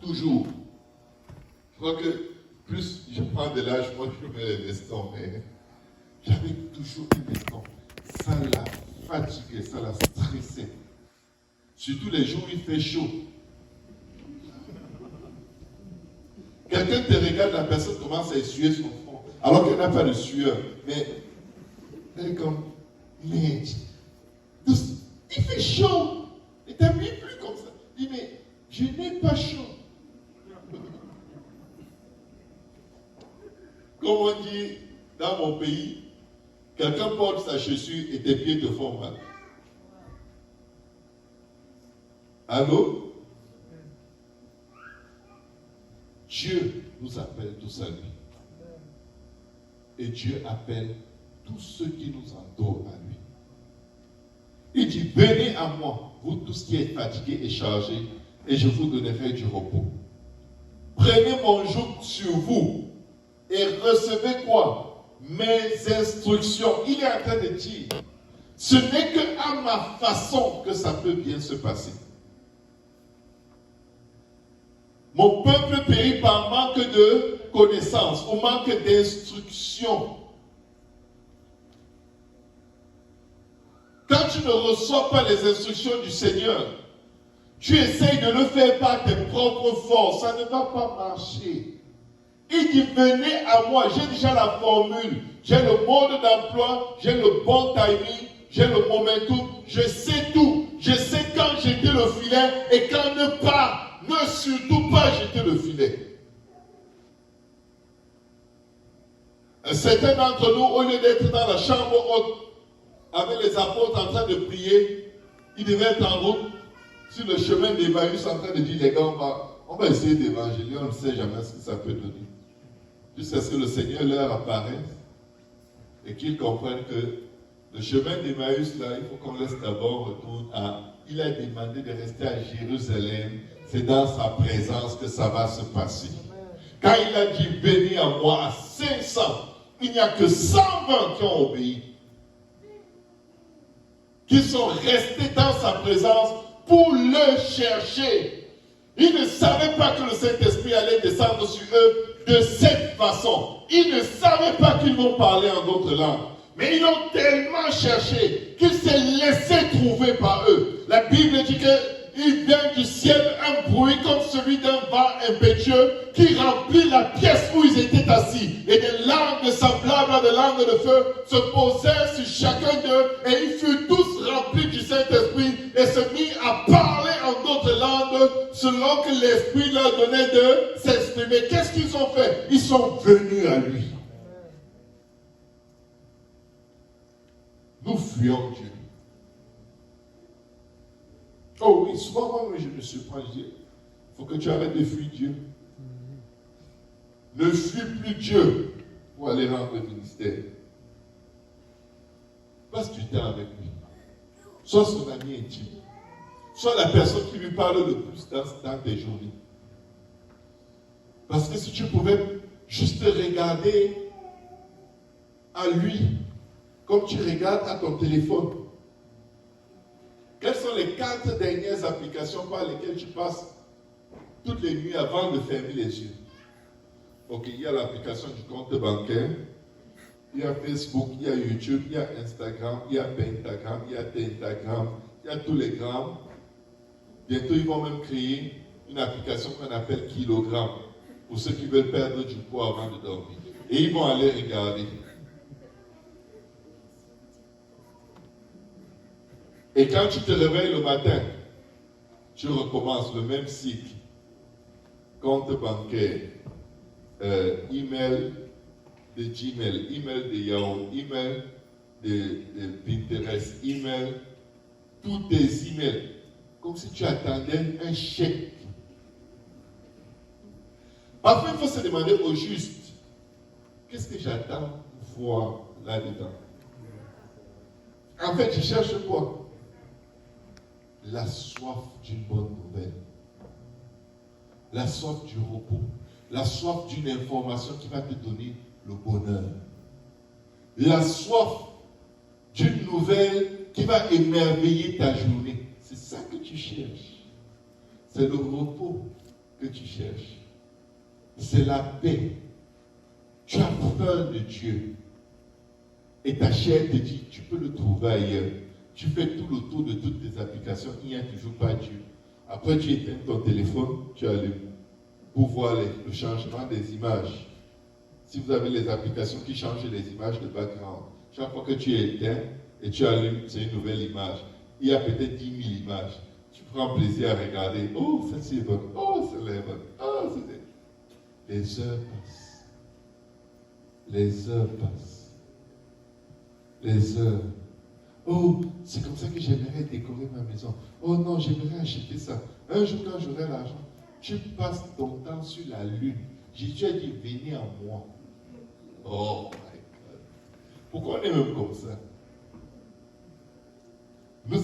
toujours. Je crois que plus je prends de l'âge, moi je mets les vestons, mais j'avais toujours un veston. Ça l'a fatigué, ça l'a stressé. Surtout les jours où il fait chaud. Quelqu'un te regarde, la personne commence à essuyer son front, alors qu'elle n'a pas de sueur. Mais elle est comme, mais il fait chaud. Et tu n'habilles plus comme ça. Il dit, mais je n'ai pas chaud. Comme on dit dans mon pays, quelqu'un porte sa chaussure et tes pieds te font mal. Allô? Dieu nous appelle tous à lui. Et Dieu appelle tous ceux qui nous entourent à lui. Il dit, venez à moi, vous tous qui êtes fatigués et chargés, et je vous donnerai du repos. Prenez mon joug sur vous et recevez quoi? Mes instructions. Il est en train de dire, ce n'est qu'à ma façon que ça peut bien se passer. Mon peuple périt par manque de connaissances ou manque d'instruction. Quand tu ne reçois pas les instructions du Seigneur, tu essayes de le faire par tes propres forces, ça ne va pas marcher. Il dit, venez à moi, j'ai déjà la formule, j'ai le mode d'emploi, j'ai le bon timing, j'ai le momentum, je sais tout. Je sais quand jeter le filet et quand ne pas. Ne surtout pas jeter le filet. Certains d'entre nous, au lieu d'être dans la chambre haute, avec les apôtres en train de prier, ils devaient être en route sur le chemin d'Emmaüs en train de dire, les gars, on va essayer d'évangéliser, on ne sait jamais ce que ça peut donner. Jusqu'à ce que le Seigneur leur apparaisse et qu'ils comprennent que le chemin d'Emmaüs, là, il faut qu'on laisse d'abord retourner à... Il a demandé de rester à Jérusalem. C'est dans sa présence que ça va se passer. Quand il a dit, venez à moi à 500, il n'y a que 120 qui ont obéi. Qui sont restés dans sa présence pour le chercher. Ils ne savaient pas que le Saint-Esprit allait descendre sur eux de cette façon. Ils ne savaient pas qu'ils vont parler en d'autres langues. Mais ils l'ont tellement cherché qu'ils s'est laissé trouver par eux. La Bible dit qu'il vient du ciel un bruit comme celui d'un vent impétueux qui remplit la pièce où ils étaient assis. Et des langues semblables à des langues de feu se posèrent sur chacun d'eux et ils furent tous remplis du Saint-Esprit et se mirent à parler en d'autres langues selon que l'Esprit leur donnait de s'exprimer. Qu'est-ce qu'ils ont fait? Ils sont venus à lui. Nous fuyons Dieu. Oh oui, souvent moi je me surprends, je dis, il faut que tu arrêtes de fuir Dieu. Ne fuis plus Dieu pour aller rendre le ministère. Passe du temps avec lui. Sois son ami intime. Sois la personne qui lui parle le plus dans tes journées. Parce que si tu pouvais juste regarder à lui, comme tu regardes à ton téléphone. Quelles sont les 4 dernières applications par lesquelles tu passes toutes les nuits avant de fermer les yeux? Ok, il y a l'application du compte bancaire, il y a Facebook, il y a YouTube, il y a Instagram, il y a Pentagram, il y a Tentagram, il y a tous les grammes. Bientôt, ils vont même créer une application qu'on appelle Kilogramme pour ceux qui veulent perdre du poids avant de dormir. Et ils vont aller regarder. Et quand tu te réveilles le matin, tu recommences le même cycle. Compte bancaire, email de Gmail, email de Yahoo, email de Pinterest, email, tous tes emails, comme si tu attendais un chèque. Parfois, il faut se demander au juste, qu'est-ce que j'attends pour voir là-dedans? En fait, je cherche quoi? La soif d'une bonne nouvelle, la soif du repos, la soif d'une information qui va te donner le bonheur, la soif d'une nouvelle qui va émerveiller ta journée. C'est ça que tu cherches. C'est le repos. que tu cherches. C'est la paix. Tu as peur de Dieu. Et ta chair te dit, tu peux le trouver ailleurs. Tu fais tout le tour de toutes tes applications, il n'y a toujours pas Dieu. Après, tu éteins ton téléphone, tu allumes pour voir le changement des images. Si vous avez les applications qui changent les images de background, chaque fois que tu éteins et tu allumes, c'est une nouvelle image. Il y a peut-être 10 000 images. Tu prends plaisir à regarder. Oh, celle-ci est bonne. Oh, celle-là est bonne. Oh, c'est... Les heures passent. Les heures passent. Les heures. Oh, c'est comme ça que j'aimerais décorer ma maison. Oh non, j'aimerais acheter ça. Un jour, quand j'aurai l'argent, tu passes ton temps sur la lune. Jésus a dit, venez en moi. Oh my God. Pourquoi on est même comme ça? Nous